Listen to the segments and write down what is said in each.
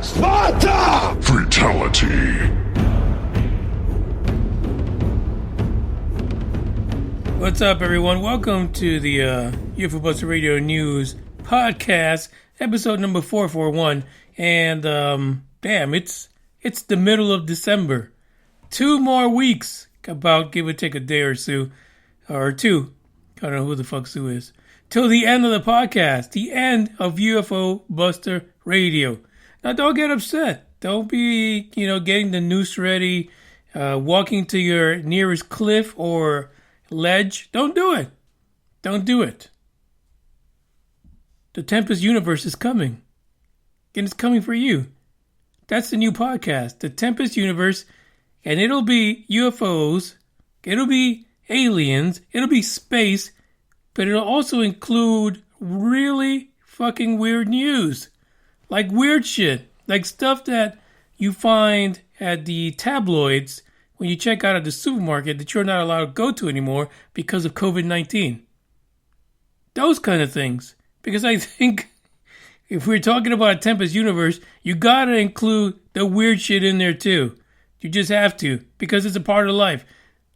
Sparta! Fatality. What's up, everyone? Welcome to the UFO Buster Radio News Podcast, episode number 441. And damn, it's the middle of December. 2 more weeks, about give or take a day or two. I don't know who the fuck Sue is. Till the end of the podcast, the end of UFO Buster Radio. Now, don't get upset. Don't be, getting the noose ready, walking to your nearest cliff or ledge. Don't do it. Don't do it. The Tempest Universe is coming. And it's coming for you. That's the new podcast, The Tempest Universe. And it'll be UFOs. It'll be aliens. It'll be space. But it'll also include really fucking weird news. Like weird shit. Like stuff that you find at the tabloids when you check out at the supermarket that you're not allowed to go to anymore because of COVID-19. Those kind of things. Because I think if we're talking about a Tempest Universe, you gotta include the weird shit in there too. You just have to, because it's a part of life.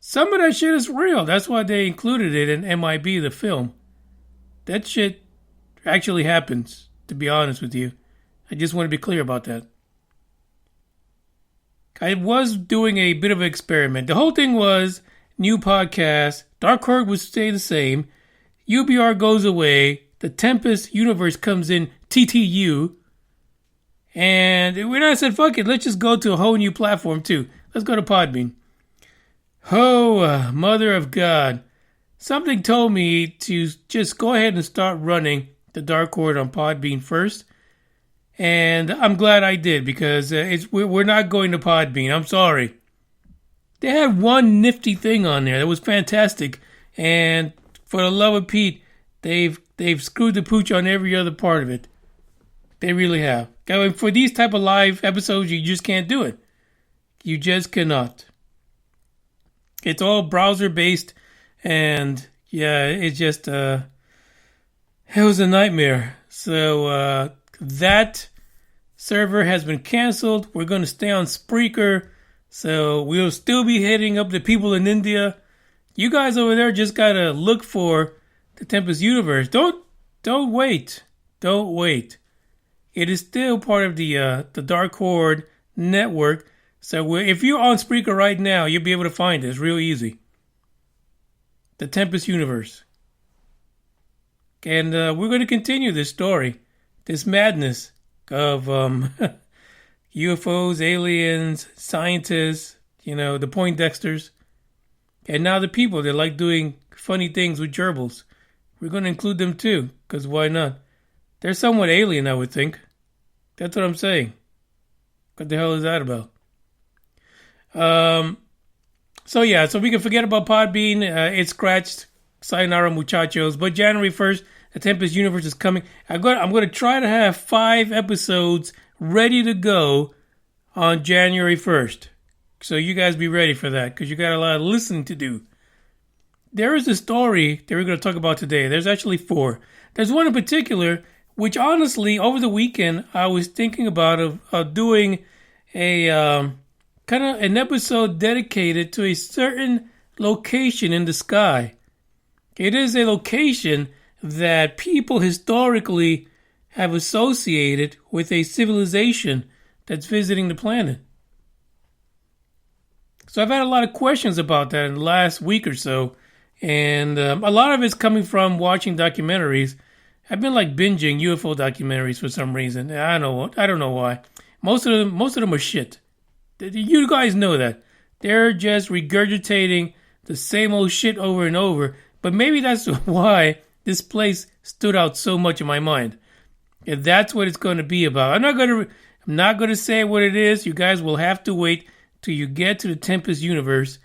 Some of that shit is real. That's why they included it in MIB, the film. That shit actually happens, to be honest with you. I just want to be clear about that. I was doing a bit of an experiment. The whole thing was new podcast. Dark Horde would stay the same. UBR goes away. The Tempest Universe comes in TTU. And when I said, fuck it, let's just go to a whole new platform too. Let's go to Podbean. Oh, mother of God. Something told me to just go ahead and start running the Dark Horde on Podbean first. And I'm glad I did, because we're not going to Podbean. I'm sorry. They had one nifty thing on there that was fantastic. And for the love of Pete, they've screwed the pooch on every other part of it. They really have. And for these type of live episodes, you just can't do it. You just cannot. It's all browser based, and yeah, it's just it was a nightmare. So that server has been canceled. We're going to stay on Spreaker, so we'll still be hitting up the people in India. You guys over there just gotta look for the Tempest Universe. Don't wait. Don't wait. It is still part of the Dark Horde network. So if you're on Spreaker right now, you'll be able to find it. It's real easy. The Tempest Universe. And we're going to continue this story. This madness of UFOs, aliens, scientists, the Poindexters. And now the people that like doing funny things with gerbils. We're going to include them too, because why not? They're somewhat alien, I would think. That's what I'm saying. What the hell is that about? So we can forget about Podbean. It's scratched. Sayonara, muchachos. But January 1st, the Tempest Universe is coming. I'm going to try to have 5 episodes ready to go on January 1st. So you guys be ready for that, because you got a lot of listening to do. There is a story that we're going to talk about today. There's actually 4. There's one in particular, which honestly, over the weekend, I was thinking about of doing a kind of an episode dedicated to a certain location in the sky. It is a location that people historically have associated with a civilization that's visiting the planet. So I've had a lot of questions about that in the last week or so, and a lot of it's coming from watching documentaries. I've been binging UFO documentaries for some reason. I don't know why. Most of them are shit. You guys know that. They're just regurgitating the same old shit over and over. But maybe that's why this place stood out so much in my mind. If that's what it's going to be about. I'm not going to say what it is. You guys will have to wait till you get to the Tempest Universe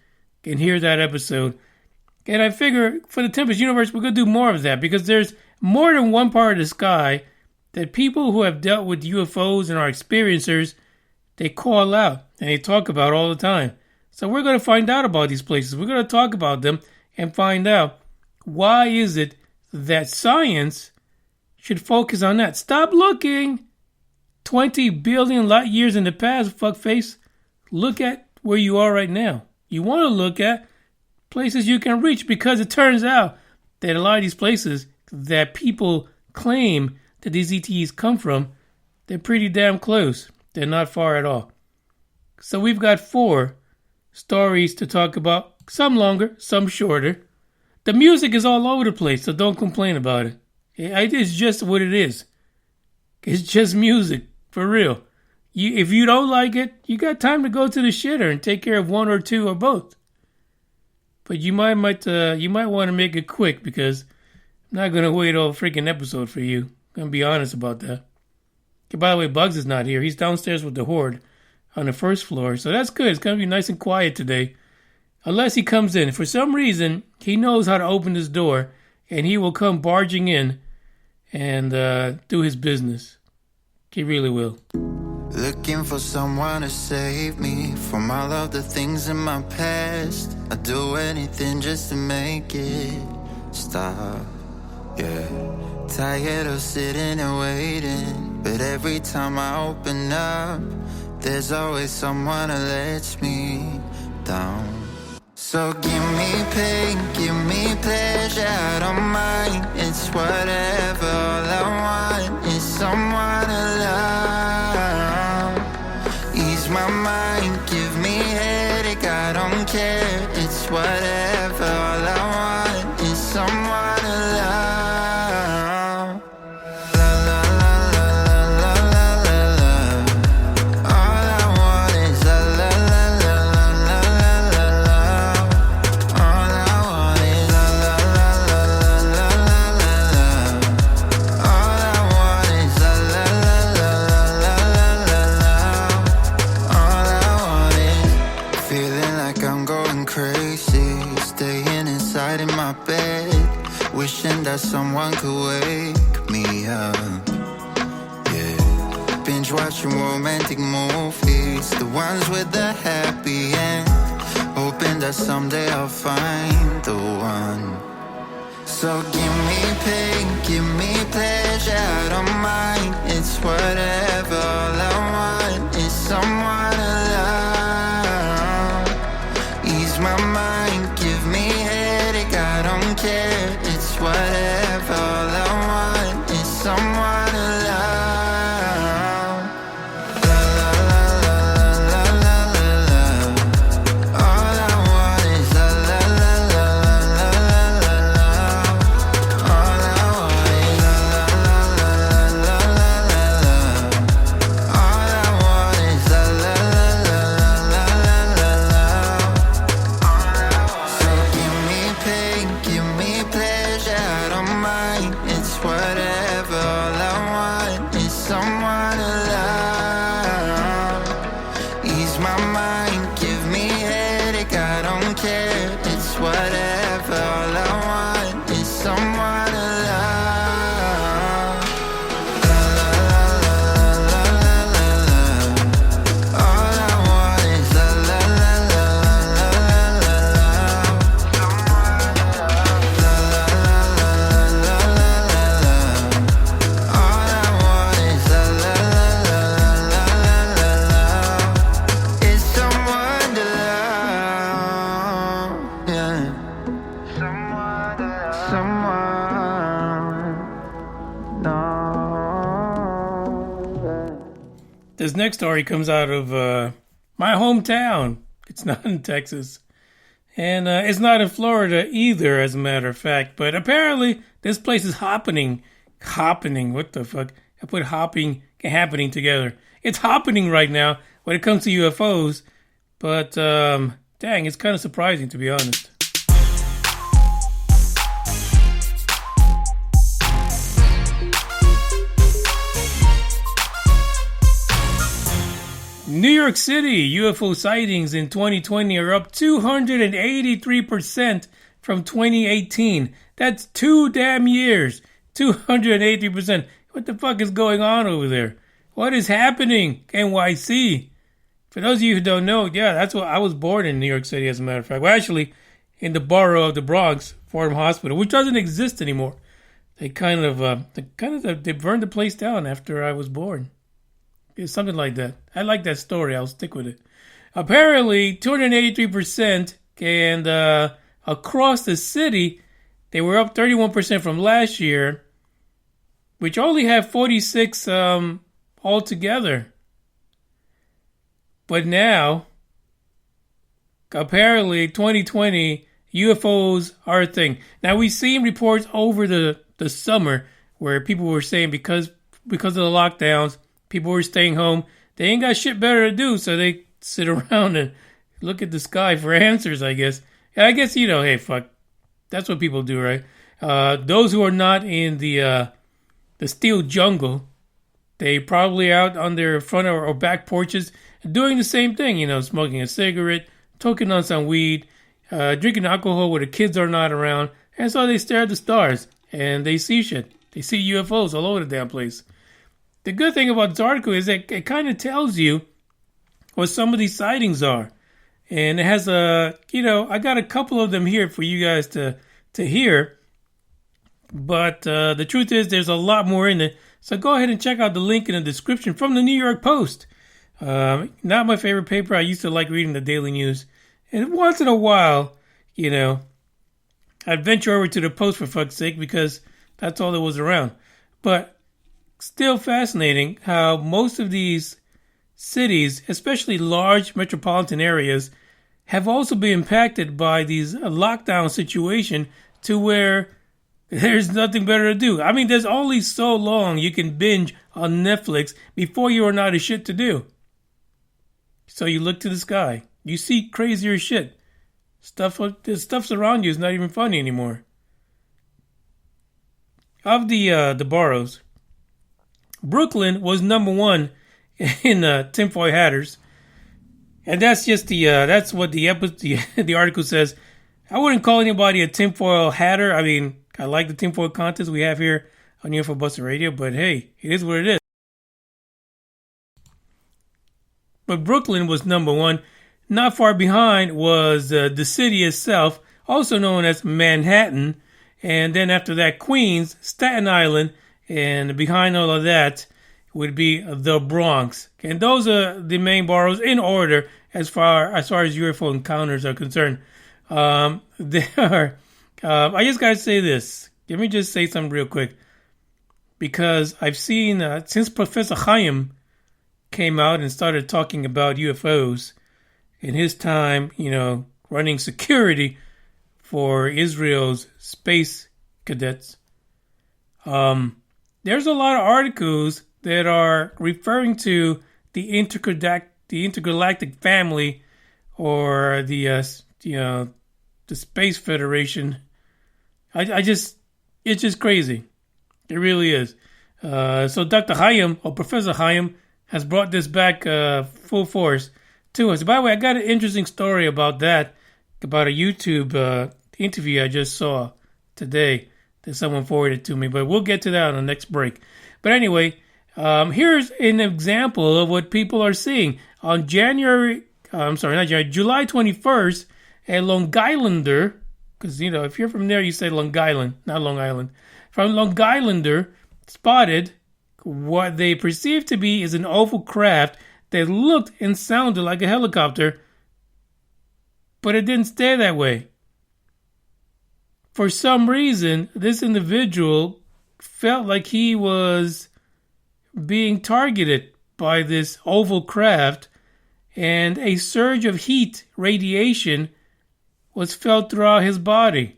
and hear that episode. And I figure for the Tempest Universe, we're going to do more of that, because there's more than one part of the sky that people who have dealt with UFOs and are experiencers, they call out and they talk about all the time. So we're going to find out about these places. We're going to talk about them and find out why is it that science should focus on that. Stop looking 20 billion light years in the past, fuckface. Look at where you are right now. You want to look at places you can reach, because it turns out that a lot of these places that people claim that these ETs come from, they're pretty damn close. They're not far at all. So we've got 4 stories to talk about, some longer, some shorter. The music is all over the place, so don't complain about it. It's just what it is. It's just music, for real. If you don't like it, you got time to go to the shitter and take care of 1 or 2 or both. But you might want to make it quick, because I'm not going to wait all freaking episode for you. I'm going to be honest about that. Okay, by the way, Bugs is not here. He's downstairs with the Horde on the first floor. So that's good. It's going to be nice and quiet today. Unless he comes in. For some reason, he knows how to open this door, and he will come barging in and do his business. He really will. Looking for someone to save me from all of the things in my past. I'd do anything just to make it stop. Yeah, tired of sitting and waiting, but every time I open up, there's always someone that lets me down. So give me pain, give me pleasure, I don't mind. It's whatever, all I want is someone to love. Ease my mind, give me headache, I don't care. It's whatever, all I want is someone to love. La la la la la la la la. All I want is la la la la la la la la. All I want is la la la la la la la la. All I want is la la la la la la la la. All I want is feeling like I'm going crazy, staying inside in my bed, wishing that someone could wake me up. Yeah, binge watching romantic movies, the ones with the happy end, hoping that someday I'll find the one. So give me pain, give me pleasure, I don't mind. It's whatever, all I want is someone to love. Ease my mind, give me headache, I don't care. It's whatever, all I want is someone to love. La la la la la la la la. All I want is la la la la la la la la. All I want is la la la la la la la la. All I want is la la la la la la la la. So give me pain, give me pleasure, I don't mind. It's whatever, all I want is someone to love. Ease my mind, give me headache, I don't care. It's whatever, all I want is someone to love. La la la la la la la la. All I want is la la la la la la la la. La la la la la la la la. All I want is la la la la la la la la. It's someone to love, yeah. Someone, no. This next story comes out of my hometown. It's not in Texas. And it's not in Florida either, as a matter of fact. But apparently, this place is happening. What the fuck? I put happening together. It's happening right now when it comes to UFOs. But, dang, it's kind of surprising, to be honest. New York City UFO sightings in 2020 are up 283% from 2018. That's 2 damn years. 283%. What the fuck is going on over there? What is happening, NYC? For those of you who don't know, yeah, that's what I was born in New York City, as a matter of fact. Well, actually, in the borough of the Bronx, Fordham Hospital, which doesn't exist anymore. They burned the place down after I was born. It's something like that. I like that story. I'll stick with it. Apparently, 283%, and across the city, they were up 31% from last year, which only had 46 altogether. But now, apparently, 2020, UFOs are a thing. Now, we've seen reports over the summer where people were saying because of the lockdowns, people were staying home. They ain't got shit better to do, so they sit around and look at the sky for answers, I guess. And I guess, hey, fuck. That's what people do, right? Those who are not in the steel jungle, they probably out on their front or back porches doing the same thing, smoking a cigarette, toking on some weed, drinking alcohol where the kids are not around. And so they stare at the stars and they see shit. They see UFOs all over the damn place. The good thing about this article is that it kind of tells you what some of these sightings are. And it has I got a couple of them here for you guys to hear. But the truth is there's a lot more in it. So go ahead and check out the link in the description from the New York Post. Not my favorite paper. I used to like reading the Daily News. And once in a while, I'd venture over to the Post for fuck's sake because that's all that was around. But still fascinating how most of these cities, especially large metropolitan areas, have also been impacted by these lockdown situation to where there's nothing better to do. I mean, there's only so long you can binge on Netflix before you are out of shit to do. So you look to the sky. You see crazier shit. Stuff's around you is not even funny anymore. Of the boroughs, Brooklyn was number one in tinfoil hatters, and that's just that's what the article says. I wouldn't call anybody a tinfoil hatter. I mean, I like the tinfoil contest we have here on UFO Buster Radio, but hey, it is what it is. But Brooklyn was number one. Not far behind was the city itself, also known as Manhattan. And then after that, Queens, Staten Island, and behind all of that would be the Bronx. And those are the main boroughs in order as far as UFO encounters are concerned. There are, I just got to say this. Let me just say something real quick. Because I've seen, since Professor Chaim came out and started talking about UFOs in his time, running security for Israel's space cadets, there's a lot of articles that are referring to the intergalactic family or the Space Federation. It's just crazy. It really is. So Dr. Chaim, or Professor Chaim, has brought this back full force to us. By the way, I got an interesting story about that, about a YouTube interview I just saw today that someone forwarded to me, but we'll get to that on the next break. But anyway, here's an example of what people are seeing. On July 21st, a Long Islander, because, if you're from there, you say Long Island, not Long Island. From Long Islander spotted what they perceived to be is an oval craft that looked and sounded like a helicopter, but it didn't stay that way. For some reason, this individual felt like he was being targeted by this oval craft, and a surge of heat radiation was felt throughout his body.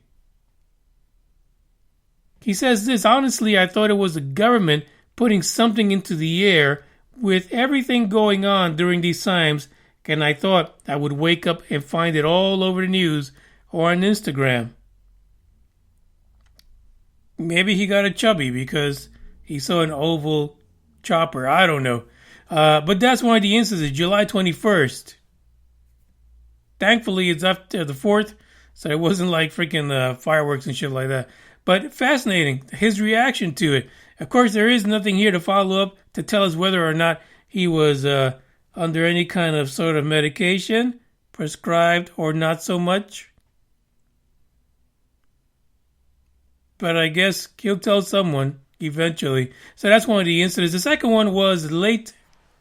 He says this, honestly, I thought it was the government putting something into the air with everything going on during these times, and I thought I would wake up and find it all over the news or on Instagram. Maybe he got a chubby because he saw an oval chopper. I don't know. But that's one of the instances, July 21st. Thankfully, it's after the 4th, so it wasn't like freaking fireworks and shit like that. But fascinating, his reaction to it. Of course, there is nothing here to follow up to tell us whether or not he was under any kind of sort of medication, prescribed or not so much. But I guess he'll tell someone eventually. So that's one of the incidents. The second one was late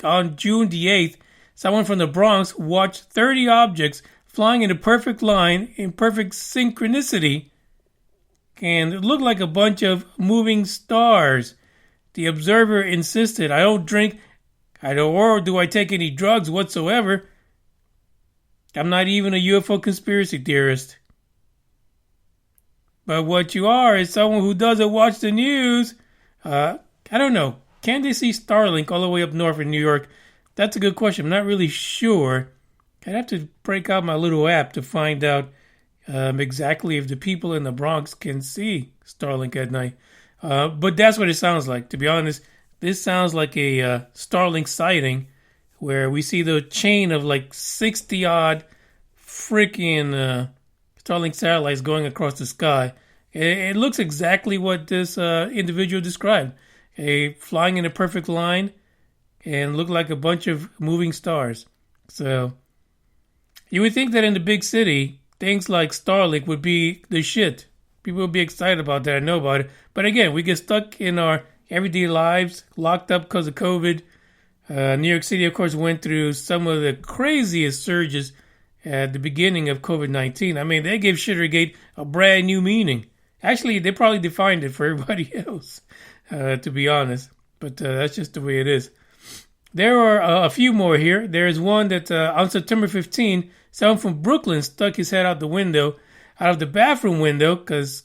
on June the 8th, someone from the Bronx watched 30 objects flying in a perfect line in perfect synchronicity, and it looked like a bunch of moving stars. The observer insisted, "I don't drink, or do I take any drugs whatsoever. I'm not even a UFO conspiracy theorist." But what you are is someone who doesn't watch the news. I don't know. Can they see Starlink all the way up north in New York? That's a good question. I'm not really sure. I'd have to break out my little app to find out exactly if the people in the Bronx can see Starlink at night. But that's what it sounds like. To be honest, this sounds like a Starlink sighting where we see the chain of like 60 odd freaking Starlink satellites going across the sky. It looks exactly what this individual described. Flying in a perfect line and look like a bunch of moving stars. So you would think that in the big city, things like Starlink would be the shit. People would be excited about that and know about it. But again, we get stuck in our everyday lives, locked up because of COVID. New York City, of course, went through some of the craziest surges at the beginning of COVID-19. I mean, they gave Shittergate a brand new meaning. Actually, they probably defined it for everybody else, to be honest. But that's just the way it is. There are a few more here. There's one that on September 15, someone from Brooklyn stuck his head out of the bathroom window, because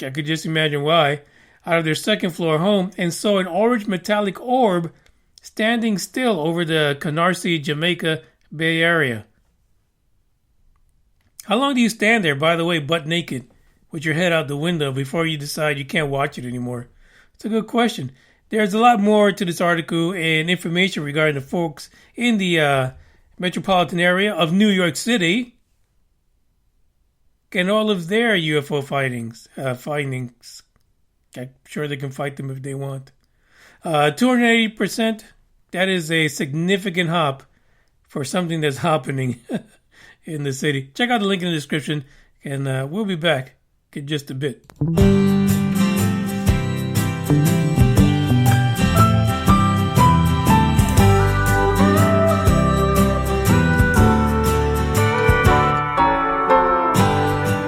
I could just imagine why, out of their second floor home, and saw an orange metallic orb standing still over the Canarsie, Jamaica Bay Area. How long do you stand there, by the way, butt naked, with your head out the window before you decide you can't watch it anymore? It's a good question. There's a lot more to this article and information regarding the folks in the metropolitan area of New York City and all of their UFO findings. I'm sure they can fight them if they want. 280%, that is a significant hop for something that's happening in the city. Check out the link in the description, and we'll be back in just a bit.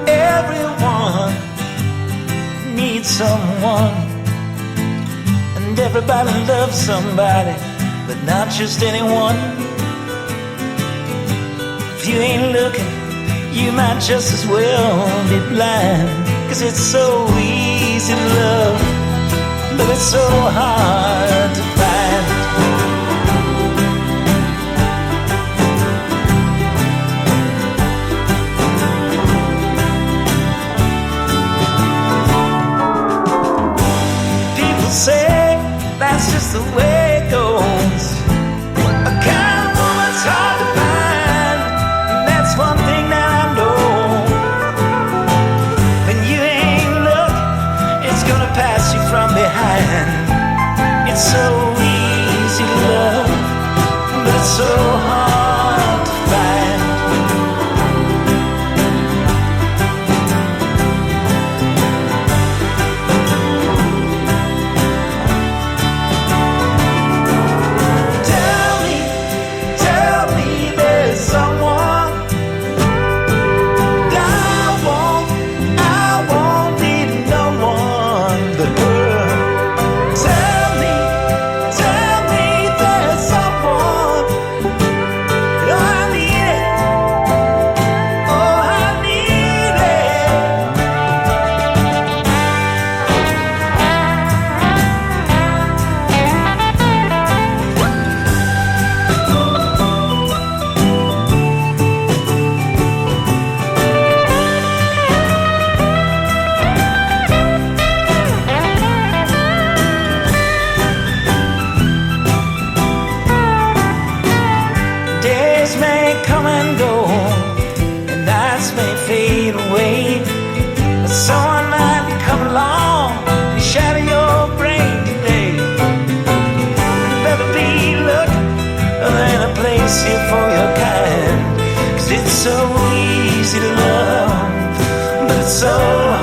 Everyone needs someone, and everybody loves somebody, but not just anyone. If you ain't looking, you might just as well be blind. 'Cause it's so easy to love, but it's so hard to find. People say that's just the way it goes. A kind woman's hard to find. That's one thing that I know. When you ain't look, it's gonna pass you from behind. It's so easy to love, but it's so hard to find. Tell me there's someone. I won't need no one but her. Tell me there's someone. Oh, I need it. Oh, I need it. Days may come and go, and nights may fade away, but someone might come along and shatter your brain today. Better be looking, there ain't a place here for your kind. 'Cause it's so easy to love, but it's so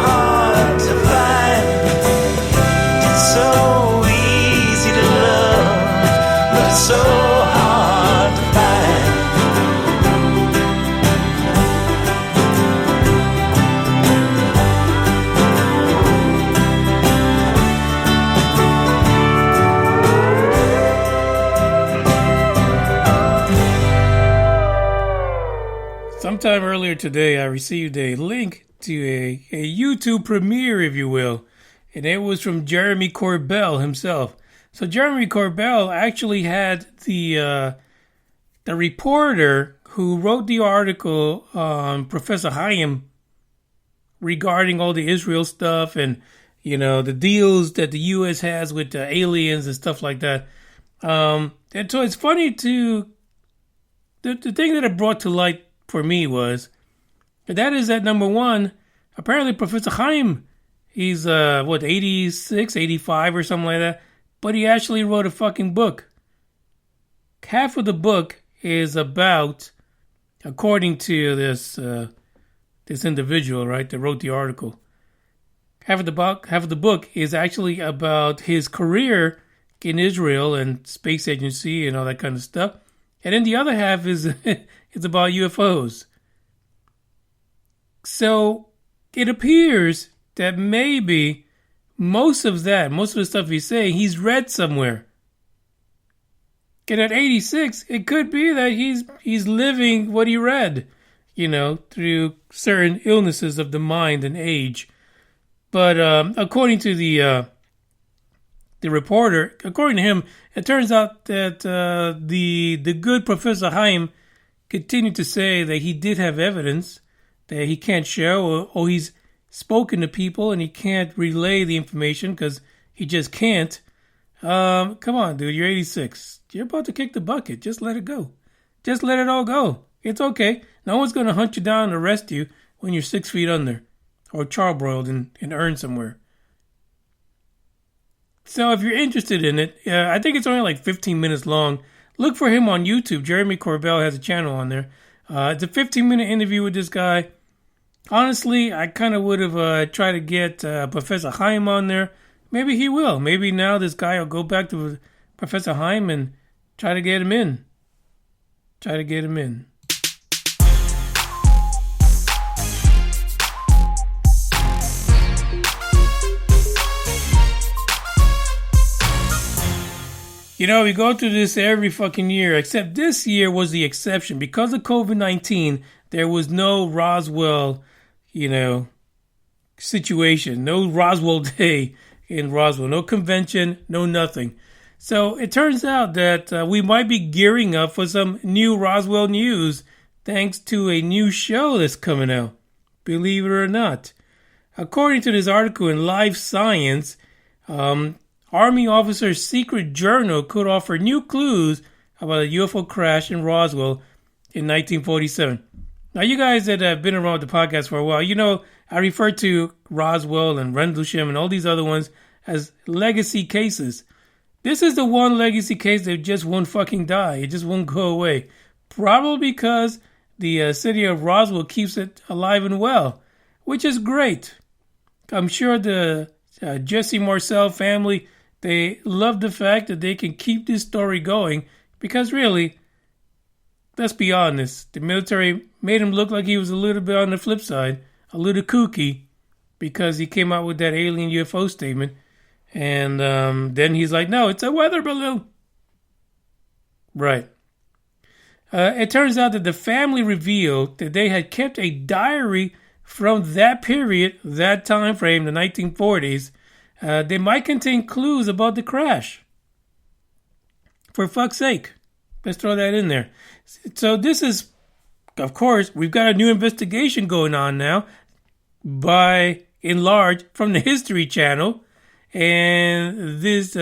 hard to find. It's so easy to love, but it's so Sometime earlier today, I received a link to a YouTube premiere, if you will, and it was from Jeremy Corbell himself. So Jeremy Corbell actually had the reporter who wrote the article on Professor Haim regarding all the Israel stuff and, you know, the deals that the U.S. has with the aliens and stuff like that. And so it's funny the thing that it brought to light for me was, that is that number one, apparently Professor Haim, he's 86, 85 or something like that, but he actually wrote a fucking book. Half of the book is about, according to this individual, right, that wrote the article, half of the book is actually about his career in Israel and space agency and all that kind of stuff. And then the other half is it's about UFOs. So it appears that maybe most of the stuff he's saying, he's read somewhere. And at 86, it could be that he's living what he read, you know, through certain illnesses of the mind and age. But according to the reporter, according to him, it turns out that the good Professor Haim continued to say that he did have evidence that he can't show, or he's spoken to people and he can't relay the information because he just can't. Come on, dude, you're 86. You're about to kick the bucket. Just let it go. Just let it all go. It's okay. No one's going to hunt you down and arrest you when you're 6 feet under or charbroiled in an urn somewhere. So if you're interested in it, I think it's only like 15 minutes long. Look for him on YouTube. Jeremy Corbell has a channel on there. It's a 15-minute interview with this guy. Honestly, I kind of would have tried to get Professor Haim on there. Maybe he will. Maybe now this guy will go back to Professor Haim and try to get him in. You know, we go through this every fucking year, except this year was the exception. Because of COVID-19, there was no Roswell, you know, situation. No Roswell Day in Roswell. No convention, no nothing. So it turns out that we might be gearing up for some new Roswell news thanks to a new show that's coming out. Believe it or not. According to this article in Live Science, Army officer's secret journal could offer new clues about a UFO crash in Roswell in 1947. Now, you guys that have been around the podcast for a while, you know I refer to Roswell and Rendlesham and all these other ones as legacy cases. This is the one legacy case that just won't fucking die. It just won't go away. Probably because the city of Roswell keeps it alive and well, which is great. I'm sure the Jesse Marcel family, they love the fact that they can keep this story going because really, let's be honest, the military made him look like he was a little bit on the flip side, a little kooky, because he came out with that alien UFO statement. And then he's like, no, it's a weather balloon. Right. It turns out that the family revealed that they had kept a diary from that period, that time frame, the 1940s. They might contain clues about the crash. For fuck's sake. Let's throw that in there. So this is, of course, we've got a new investigation going on now by and large from the History Channel. And this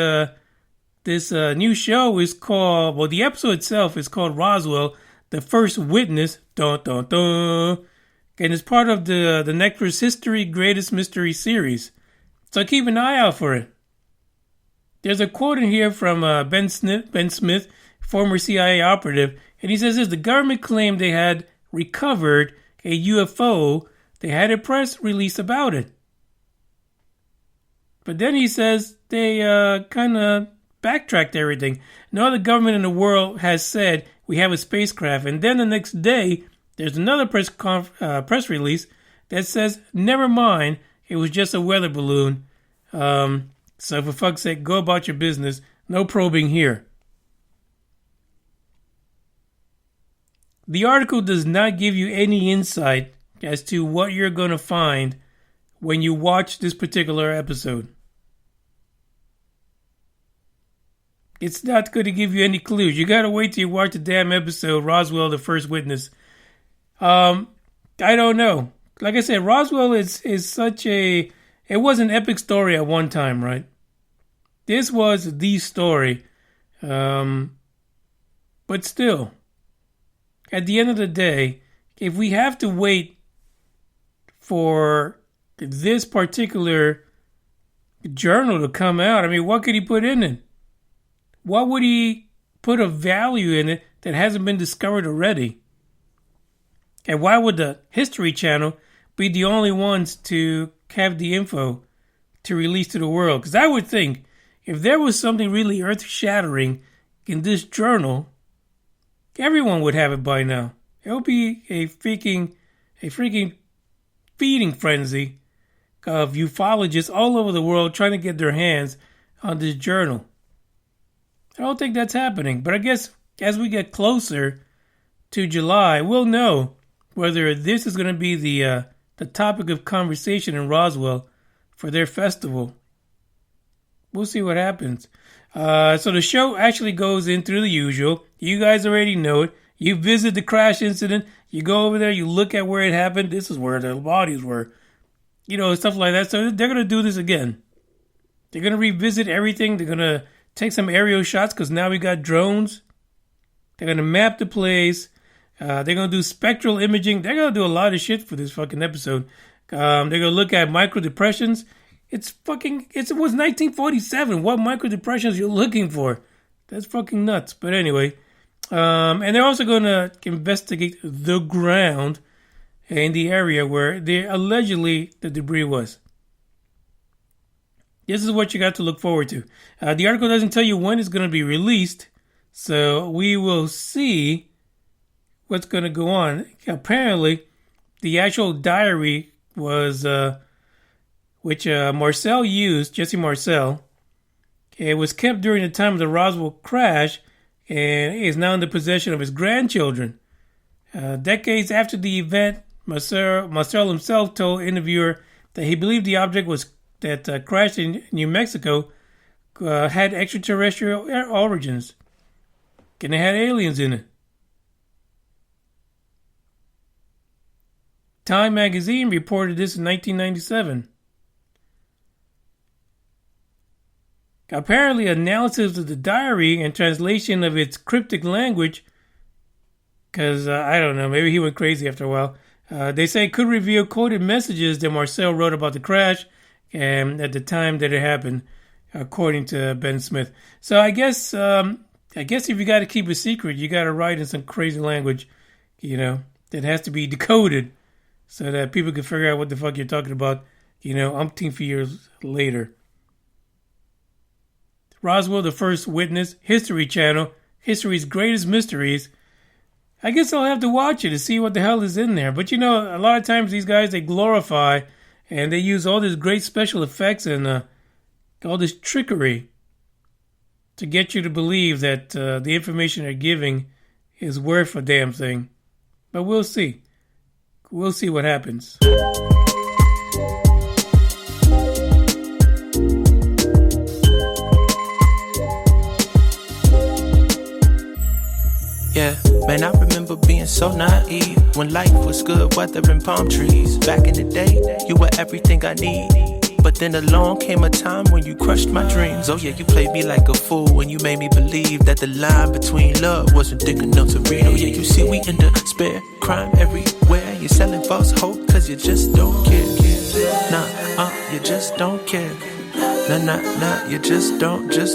new show is called, well, the episode itself is called Roswell, The First Witness. Dun, dun, dun. And it's part of the Netflix History Greatest Mystery series. So keep an eye out for it. There's a quote in here from Ben Smith, former CIA operative, and he says this: the government claimed they had recovered a UFO. They had a press release about it. But then he says they kind of backtracked everything. No other government in the world has said we have a spacecraft. And then the next day, there's another press release that says, never mind, it was just a weather balloon. So for fuck's sake, go about your business. No probing here. The article does not give you any insight as to what you're going to find when you watch this particular episode. It's not going to give you any clues. You got to wait till you watch the damn episode, Roswell, the First Witness. I don't know. Like I said, Roswell is such a... It was an epic story at one time, right? This was the story. But still, at the end of the day, if we have to wait for this particular journal to come out, I mean, what could he put in it? What would he put of value in it that hasn't been discovered already? And why would the History Channel be the only ones to have the info to release to the world? Because I would think if there was something really earth-shattering in this journal, everyone would have it by now. It would be a freaking feeding frenzy of ufologists all over the world trying to get their hands on this journal. I don't think that's happening, but I guess as we get closer to July, we'll know whether this is going to be the topic of conversation in Roswell for their festival. We'll see what happens. So the show actually goes in through the usual. You guys already know it. You visit the crash incident. You go over there. You look at where it happened. This is where the bodies were. You know, stuff like that. So they're going to do this again. They're going to revisit everything. They're going to take some aerial shots because now we got drones. They're going to map the place. They're going to do spectral imaging. They're going to do a lot of shit for this fucking episode. They're going to look at micro depressions. It was 1947. What micro depressions you're looking for? That's fucking nuts. But anyway, and they're also going to investigate the ground in the area where allegedly the debris was. This is what you got to look forward to. The article doesn't tell you when it's going to be released, so we will see what's going to go on. Apparently, the actual diary was, which Marcel used, Jesse Marcel, it was kept during the time of the Roswell crash and is now in the possession of his grandchildren. Decades after the event, Marcel himself told interviewer that he believed the object that crashed in New Mexico had extraterrestrial origins. And it had aliens in it. Time magazine reported this in 1997. Apparently, analysis of the diary and translation of its cryptic language, because I don't know, maybe he went crazy after a while, they say could reveal coded messages that Marcel wrote about the crash and at the time that it happened, according to Ben Smith. So I guess if you got to keep a secret, you got to write in some crazy language, that has to be decoded so that people can figure out what the fuck you're talking about, umpteen years later. Roswell, the First Witness, History Channel, History's Greatest Mysteries. I guess I'll have to watch it to see what the hell is in there. But a lot of times these guys, they glorify and they use all this great special effects and all this trickery to get you to believe that the information they're giving is worth a damn thing. But we'll see. We'll see what happens. Yeah, man, I remember being so naive when life was good, weather and palm trees. Back in the day, you were everything I need. But then along came a time when you crushed my dreams. Oh yeah, you played me like a fool when you made me believe that the line between love wasn't thick enough to read. Oh yeah, you see we in despair, crime everywhere. You're selling false hope cause you just don't care. Nah, you just don't care. Nah, you just don't care.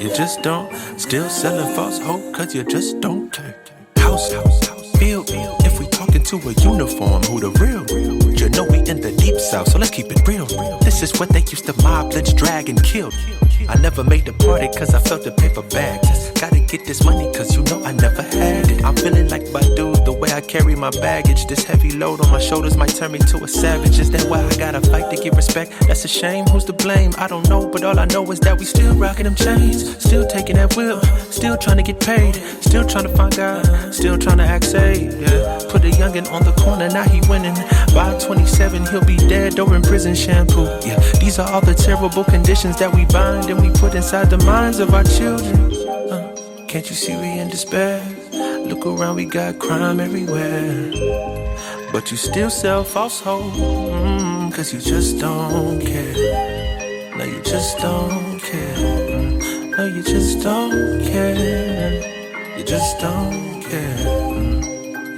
You just don't. Still selling false hope cause you just don't care. House, feel. If we talking to a uniform, who the real? You know we in the deep south, so let's keep it real. This is what they used to mob, lynch, drag, and kill. I never made the party cause I felt the paper bag. Just gotta get this money cause I never had it. I'm feeling like Badu, the way I I carry my baggage. This heavy load on my shoulders might turn me to a savage. Is that why I gotta fight to get respect? That's a shame, who's to blame? I don't know, but all I know is that we still rocking them chains. Still taking that whip, still trying to get paid. Still trying to find God, still trying to act safe. Yeah. Put a youngin' on the corner, now he winning. By 27, he'll be dead or in prison shampoo. Yeah, these are all the terrible conditions that we bind and we put inside the minds of our children. Can't you see we in despair? Look around, we got crime everywhere. But you still sell false hope, cause you just don't care. No, you just don't care. No, you just don't care. You just don't care.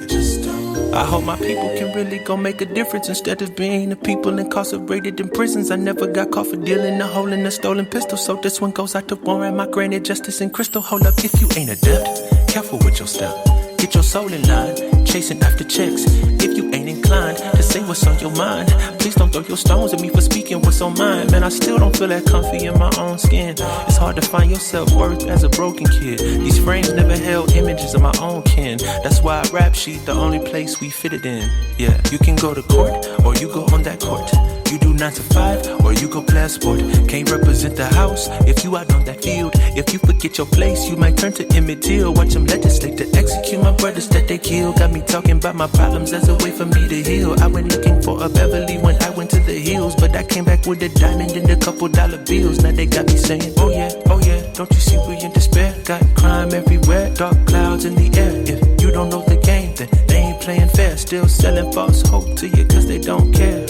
You just don't. I hope my people can really go make a difference instead of being the people incarcerated in prisons. I never got caught for dealing a hole in a stolen pistol, so this one goes out to warrant my granted justice and crystal. Hold up, if you ain't adept, careful with your step. Get your soul in line, chasing after checks. If you ain't inclined to say what's on your mind, please don't throw your stones at me for speaking what's on mine. Man, I still don't feel that comfy in my own skin. It's hard to find your self-worth as a broken kid. These frames never held images of my own kin. That's why rap sheet the only place we fit it in. Yeah, you can go to court or you go on that court. You do 9 to 5 or you go play a sport. Can't represent the house if you out on that field. If you forget your place, you might turn to Emmett Till. Watch them legislate to execute my brothers that they kill. Got me talking about my problems as a way for me to heal. I went looking for a Beverly when I went to the hills, but I came back with a diamond and a couple dollar bills. Now they got me saying, oh yeah, don't you see we in despair? Got crime everywhere, dark clouds in the air. If you don't know the game, then they ain't playing fair. Still selling false hope to you cause they don't care.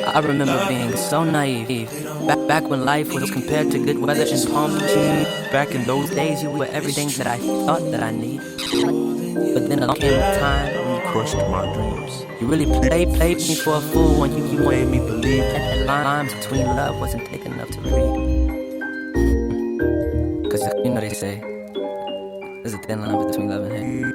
I remember being so naive. Back when life was compared to good weather and palm trees. Back in those days, you were everything that I thought that I need. But then along came a time when you crushed my dreams. You really played me for a fool when you made me believe that the lines between love wasn't thick enough to read. Cause you know they say, there's a thin line between love and hate.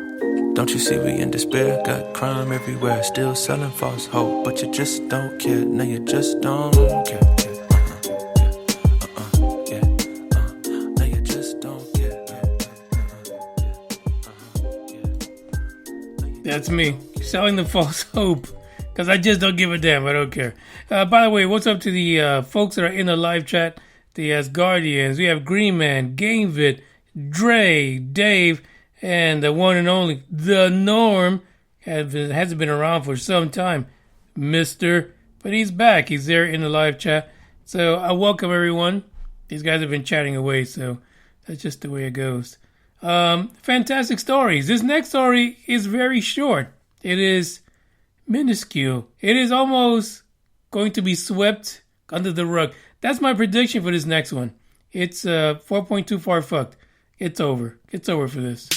Don't you see we in despair? Got crime everywhere, still selling false hope, but you just don't care. No, you just don't care. No, you just don't care. That's me, selling the false hope, because I just don't give a damn. I don't care. By the way, what's up to the folks that are in the live chat? The Asgardians. We have Green Man, Gamevit, Dre, Dave, and the one and only, the Norm, hasn't been around for some time, Mr. But he's back. He's there in the live chat. So I welcome everyone. These guys have been chatting away, so that's just the way it goes. Fantastic stories. This next story is very short. It is minuscule. It is almost going to be swept under the rug. That's my prediction for this next one. It's 4.2 far fucked. It's over. It's over for this.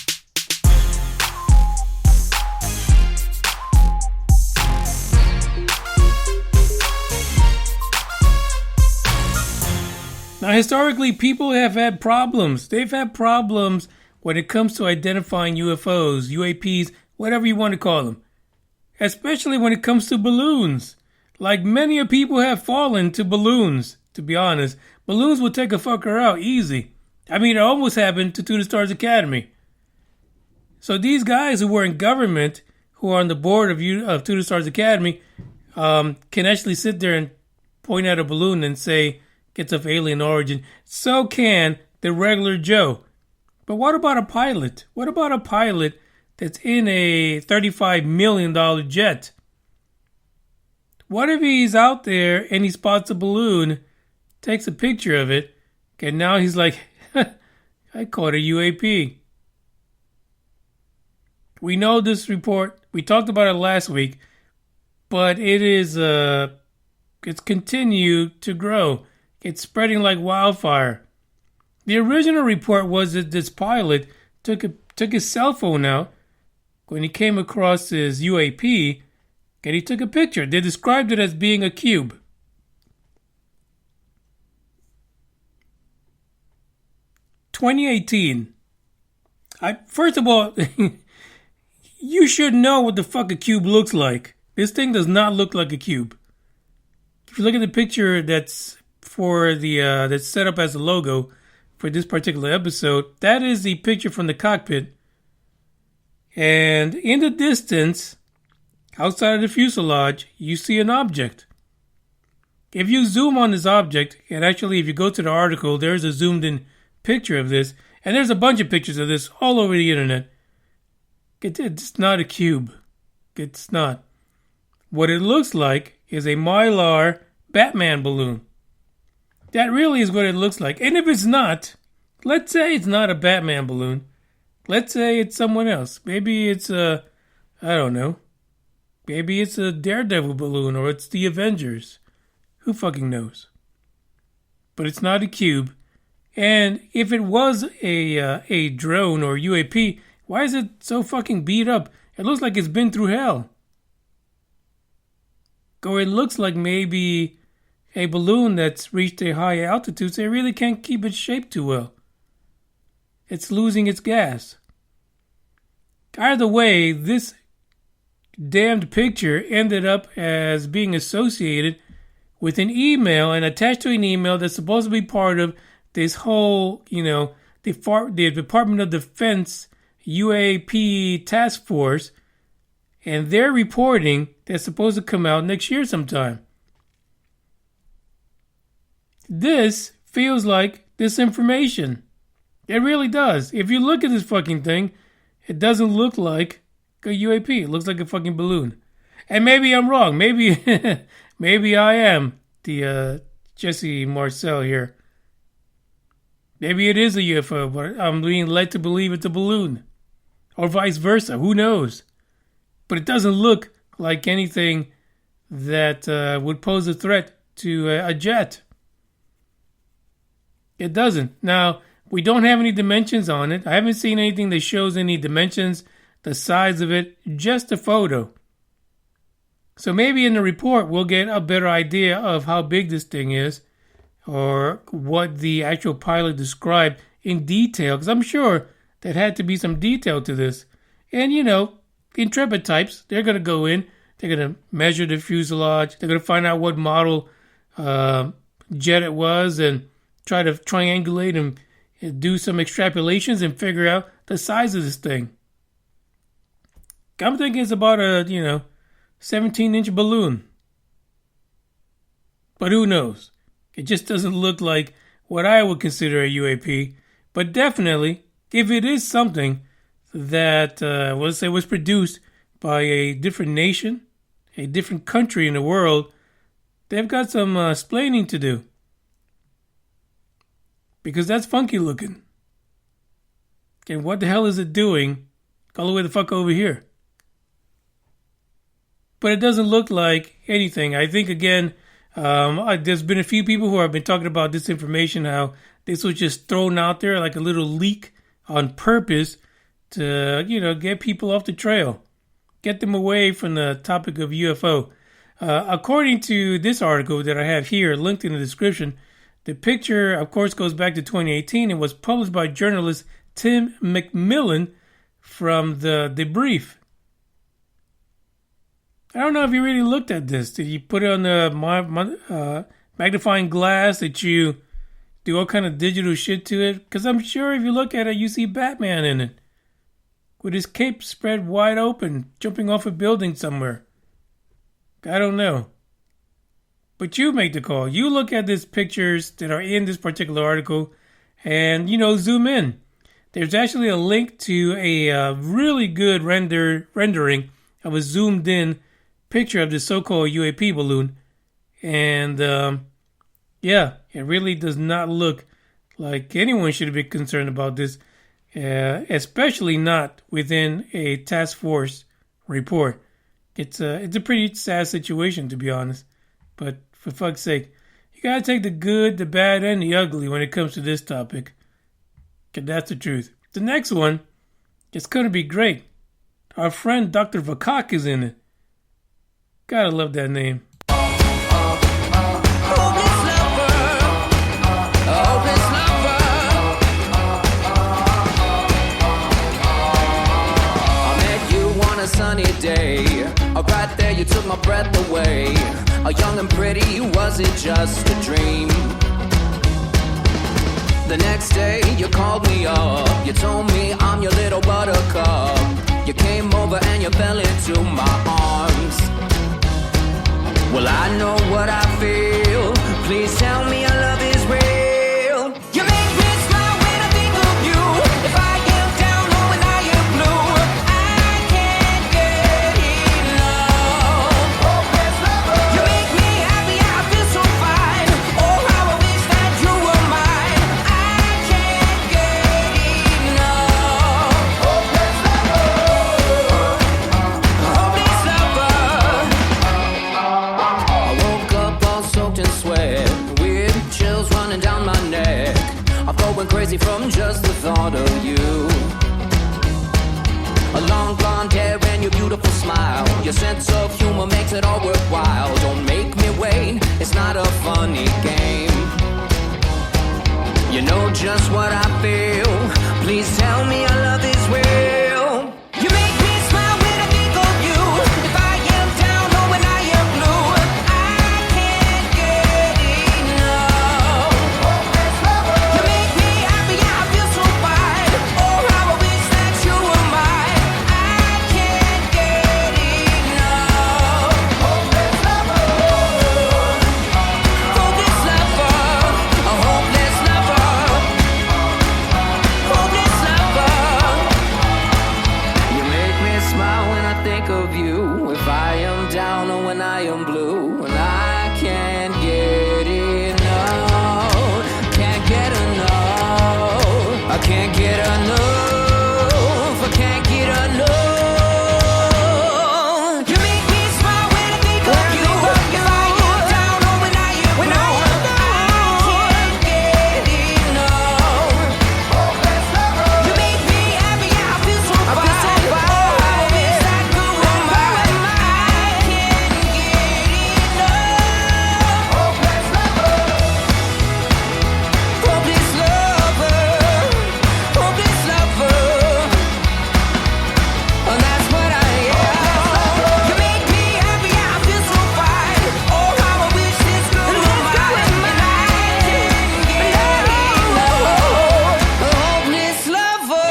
Now, historically, people have had problems. They've had problems when it comes to identifying UFOs, UAPs, whatever you want to call them. Especially when it comes to balloons. Like many people have fallen to balloons, to be honest. Balloons will take a fucker out easy. I mean, it almost happened to the Stars Academy. So these guys who were in government, who are on the board of To the Stars Academy, can actually sit there and point at a balloon and say it's of alien origin. So can the regular Joe. But what about a pilot? What about a pilot that's in a $35 million jet? What if he's out there and he spots a balloon, takes a picture of it, and now he's like, I caught a UAP. We know this report. We talked about it last week, but it is it's continued to grow. It's spreading like wildfire. The original report was that this pilot took his cell phone out when he came across his UAP, and he took a picture. They described it as being a cube. (2018). First of all, you should know what the fuck a cube looks like. This thing does not look like a cube. If you look at the picture that's for the that's set up as a logo for this particular episode, that is the picture from the cockpit. And in the distance, outside of the fuselage, you see an object. If you zoom on this object, and actually if you go to the article, there's a zoomed in picture of this, and there's a bunch of pictures of this all over the internet. It's not a cube. It's not. What it looks like is a Mylar Batman balloon. That really is what it looks like. And if it's not, let's say it's not a Batman balloon. Let's say it's someone else. Maybe it's I don't know. Maybe it's a Daredevil balloon or it's the Avengers. Who fucking knows? But it's not a cube. And if it was a drone or UAP, why is it so fucking beat up? It looks like it's been through hell. Or it looks like maybe a balloon that's reached a high altitude, so it really can't keep its shape too well. It's losing its gas. Either way, this damned picture ended up as being associated with an email and attached to an email that's supposed to be part of this whole, the Department of Defense UAP task force, and their reporting that's supposed to come out next year sometime. This feels like disinformation. It really does. If you look at this fucking thing, it doesn't look like a UAP. It looks like a fucking balloon. And maybe I'm wrong. Maybe maybe I am the Jesse Marcel here. Maybe it is a UFO, but I'm being led to believe it's a balloon. Or vice versa. Who knows? But it doesn't look like anything that would pose a threat to a jet. It doesn't. Now, we don't have any dimensions on it. I haven't seen anything that shows any dimensions, the size of it, just a photo. So maybe in the report we'll get a better idea of how big this thing is or what the actual pilot described in detail, because I'm sure there had to be some detail to this. And, intrepid types, they're going to go in, they're going to measure the fuselage, they're going to find out what model jet it was and try to triangulate and do some extrapolations and figure out the size of this thing. I'm thinking it's about a, 17-inch balloon. But who knows? It just doesn't look like what I would consider a UAP. But definitely, if it is something that, was produced by a different nation, a different country in the world, they've got some explaining to do. Because that's funky looking. And what the hell is it doing all the way the fuck over here? But it doesn't look like anything. I think, again, there's been a few people who have been talking about this information, how this was just thrown out there like a little leak on purpose to, get people off the trail. Get them away from the topic of UFO. According to this article that I have here, linked in the description, the picture, of course, goes back to 2018 and was published by journalist Tim McMillan from the Debrief. I don't know if you really looked at this. Did you put it on the magnifying glass? Did you do all kind of digital shit to it? Because I'm sure if you look at it, you see Batman in it. With his cape spread wide open, jumping off a building somewhere. I don't know. But you make the call. You look at these pictures that are in this particular article and, zoom in. There's actually a link to a really good rendering of a zoomed in picture of the so-called UAP balloon. And, it really does not look like anyone should be concerned about this, especially not within a task force report. It's a pretty sad situation, to be honest. But for fuck's sake, you gotta take the good, the bad, and the ugly when it comes to this topic. 'Cause that's the truth. The next one, it's gonna be great. Our friend Dr. Vakak is in it. Gotta love that name. Sunny day, right there you took my breath away. Young and pretty, was it just a dream? The next day you called me up, you told me I'm your little buttercup. You came you fell into my arms. Well, I know what I feel. Please tell me your love is real. You make me smile when I think of you. If I am down or when I am blue, I can't get enough. You make me happy, I feel so fine. Oh, how I wish that you were mine. I can't get enough. Hopeless lover. I woke up all soaked in sweat, weird chills running down my neck. I'm going crazy from just the thought of you. A long blonde hair and your beautiful smile. Your sense of humor makes it all worthwhile. Don't make me wait, it's not a funny game. You know just what I feel. Please tell me your love is real. You make me smile when I think of you. If I am down or when I am blue, I can't get enough. You make me happy, I feel so fine. Oh, how I wish that you were mine. I can't get enough. Hopeless lover. Hopeless lover. A hopeless lover. Hopeless lover. You make me smile when I think of you. If I am down or when I am blue, and I can't get enough. Can't get enough. I can't get enough. I can't get enough. You make me smile when I think of you. If I am down or when I am blue, I can't get enough. You make me happy, I feel so fine. Oh, how I wish that you were mine. I can't get enough. Hopeless lover. Hopeless lover. Hopeless lover. And that's what I am. You make me happy, I feel so fine. Oh, how I wish this girl were mine. And I can't get enough. A hopeless lover.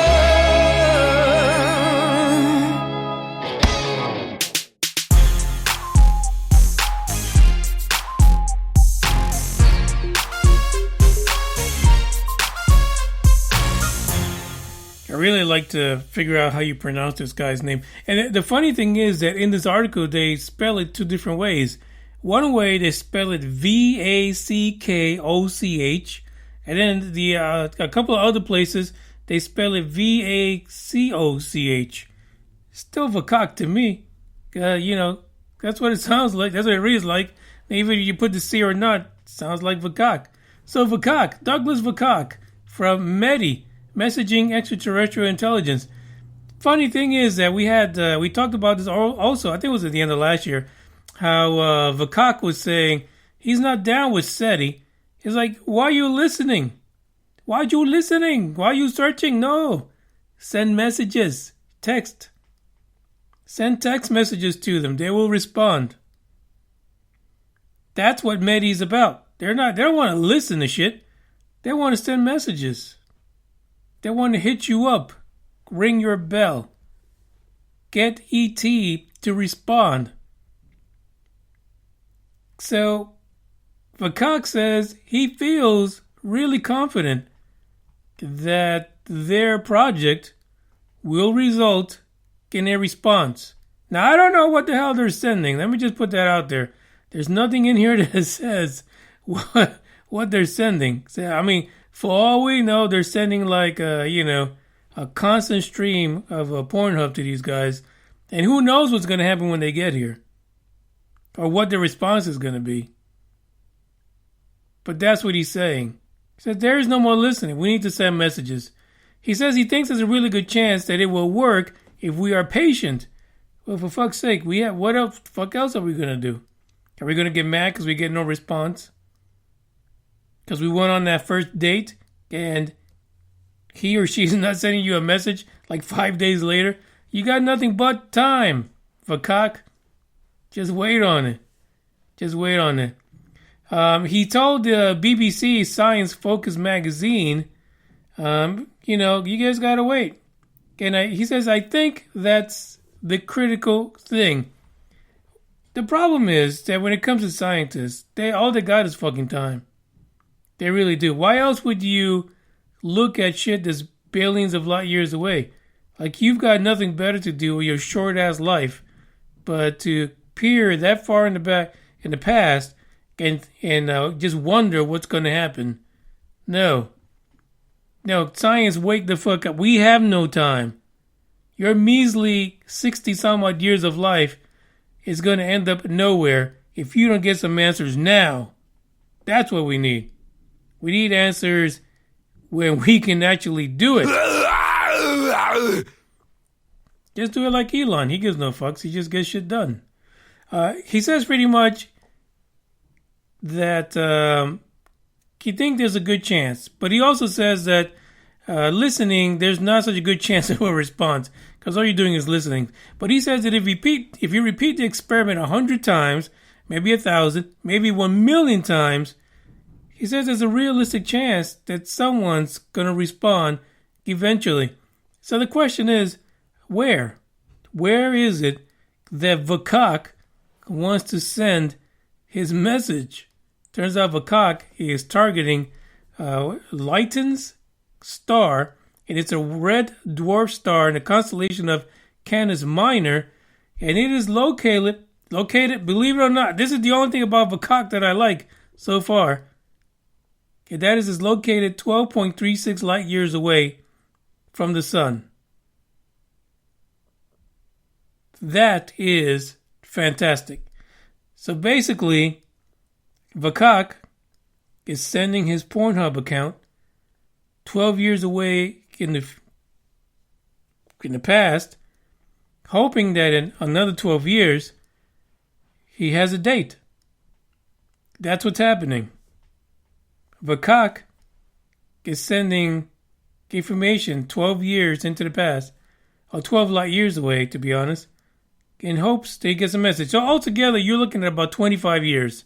I really like to figure out how you pronounce this guy's name. And the funny thing is that in this article, they spell it two different ways. One way, they spell it Vackoch, and then a couple of other places, they spell it Vacoch. Still Vakak to me. That's what it sounds like. That's what it reads like. Even if you put the C or not, it sounds like Vakak. So Vakak, Douglas Vakak from METI, Messaging Extraterrestrial Intelligence. Funny thing is that we talked about this also, I think it was at the end of last year, how Vakak was saying he's not down with SETI. He's like, why are you listening? Why are you listening? Why are you searching? No. Send messages. Text. Send text messages to them. They will respond. That's what METI is about. They don't want to listen to shit. They want to send messages. They want to hit you up. Ring your bell. Get ET to respond. So, Vakak says he feels really confident that their project will result in a response. Now, I don't know what the hell they're sending. Let me just put that out there. There's nothing in here that says what they're sending. So, I mean, for all we know, they're sending like a constant stream of Pornhub to these guys. And who knows what's going to happen when they get here. Or what the response is going to be. But that's what he's saying. He says there is no more listening. We need to send messages. He says he thinks there's a really good chance that it will work if we are patient. Well, for fuck's sake, what else? Fuck else are we going to do? Are we going to get mad because we get no response? Because we went on that first date and he or she's not sending you a message like 5 days later? You got nothing but time, Vakak. Just wait on it. Just wait on it. He told the BBC Science Focus magazine, you guys gotta wait. And he says, I think that's the critical thing. The problem is that when it comes to scientists, all they got is fucking time. They really do. Why else would you look at shit that's billions of light years away? Like, you've got nothing better to do with your short-ass life but to peer that far in the past and just wonder what's going to happen. No, science, wake the fuck up. We have no time. Your measly 60-some-odd years of life is going to end up nowhere if you don't get some answers now. That's what we need. We need answers when we can actually do it. Just do it like Elon. He gives no fucks. He just gets shit done. He says pretty much that he thinks there's a good chance. But he also says that listening, there's not such a good chance of a response because all you're doing is listening. But he says that if you repeat the experiment 100 times, maybe 1,000, maybe 1,000,000 times, he says there's a realistic chance that someone's going to respond eventually. So the question is, where? Where is it that Vakak wants to send his message? Turns out Vakak is targeting Lytton's star, and it's a red dwarf star in the constellation of Canis Minor, and it is located, believe it or not, this is the only thing about Vakak that I like so far. And that is, it's located 12.36 light years away from the sun. That is fantastic. So basically, Vakak is sending his Pornhub account 12 years away in the past, hoping that in another 12 years, he has a date. That's what's happening. Vakak is sending information 12 years into the past, or 12 light years away, to be honest, in hopes that he gets a message. So altogether, you're looking at about 25 years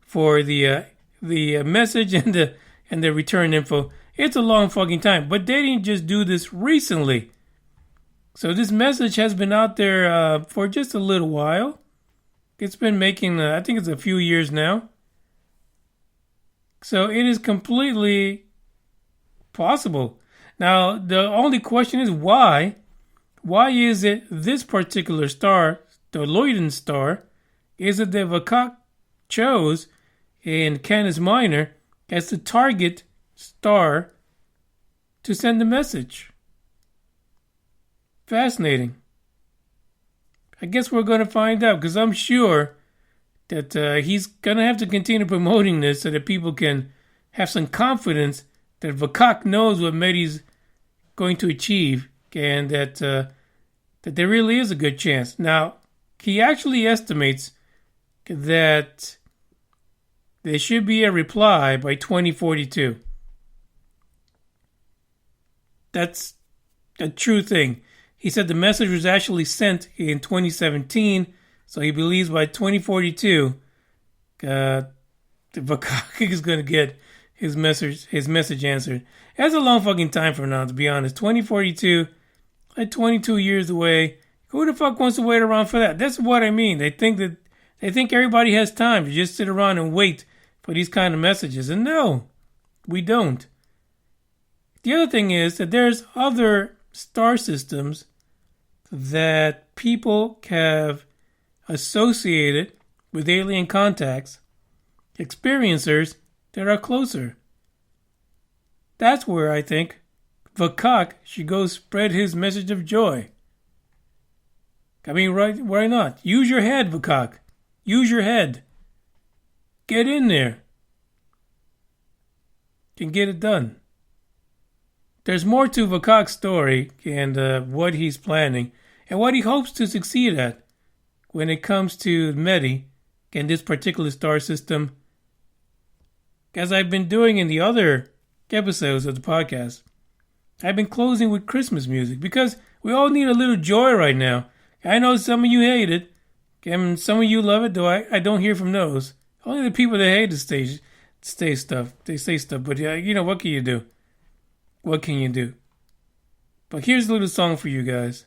for the message and the return info. It's a long fucking time, but they didn't just do this recently. So this message has been out there for just a little while. It's been making, I think it's a few years now. So it is completely possible. Now, the only question is why? Why is it this particular star, the Luyden star, is it that Vakak chose in Canis Minor as the target star to send the message? Fascinating. I guess we're going to find out, because I'm sure that he's going to have to continue promoting this so that people can have some confidence that Vakak knows what Medi's going to achieve, and that there really is a good chance. Now, he actually estimates that there should be a reply by 2042. That's a true thing. He said the message was actually sent in 2017, so he believes by 2042, Vakak is going to get his message answered. That's a long fucking time from now, to be honest. 2042, like 22 years away. Who the fuck wants to wait around for that? That's what I mean. They think everybody has time to just sit around and wait for these kind of messages. And no, we don't. The other thing is that there's other star systems that people have associated with alien contacts, experiencers that are closer. That's where I think Vakak should go spread his message of joy. I mean, right? Why not? Use your head, Vakak. Use your head. Get in there. Can get it done. There's more to Vakak's story and what he's planning and what he hopes to succeed at when it comes to Medi and this particular star system. As I've been doing in the other episodes of the podcast, I've been closing with Christmas music because we all need a little joy right now. I know some of you hate it, and some of you love it, though I don't hear from those. Only the people that hate the say stuff. But what can you do? What can you do? But here's a little song for you guys.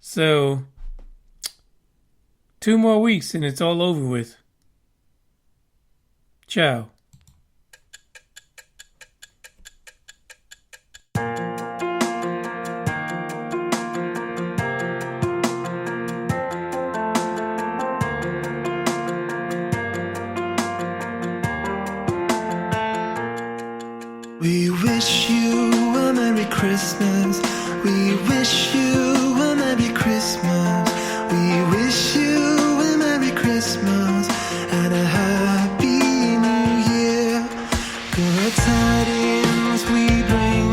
So 2 more weeks and it's all over with. Ciao. We wish you a Merry Christmas. We wish you a Merry Christmas. We wish you a Merry Christmas and a Happy New Year. Good tidings we bring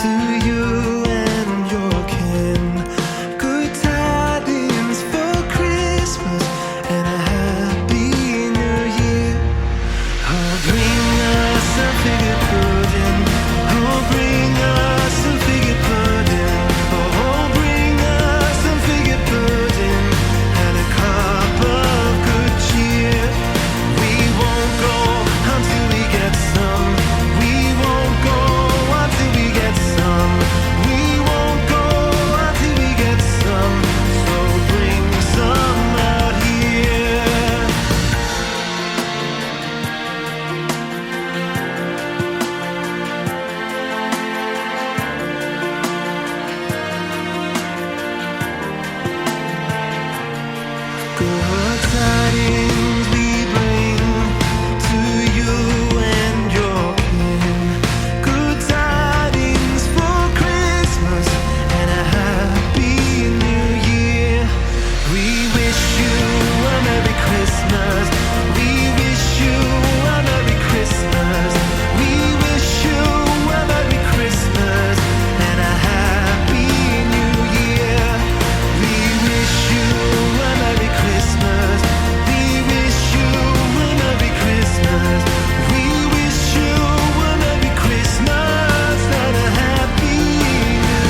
to you and your kin. Good tidings for Christmas and a Happy New Year. Oh, bring us a figure pudding. Oh, bring us some figure pudding. Oh, bring us some figure pudding and a cup of good cheer. We won't go until we get some. We won't go until we get some. We won't go until we get some. So bring some out here. Good tidings we bring to you and your kin. Good tidings for Christmas and a Happy New Year. We wish you a Merry Christmas. We wish you a Merry Christmas. We wish you a Merry Christmas and a Happy New Year. We wish you a Merry Christmas. We wish you a Merry Christmas. We wish you a Merry Christmas and a Happy New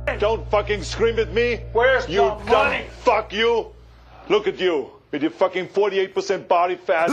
Year. Don't fucking scream at me. Where's you the money? Fuck you. Look at you with your fucking 48% body fat.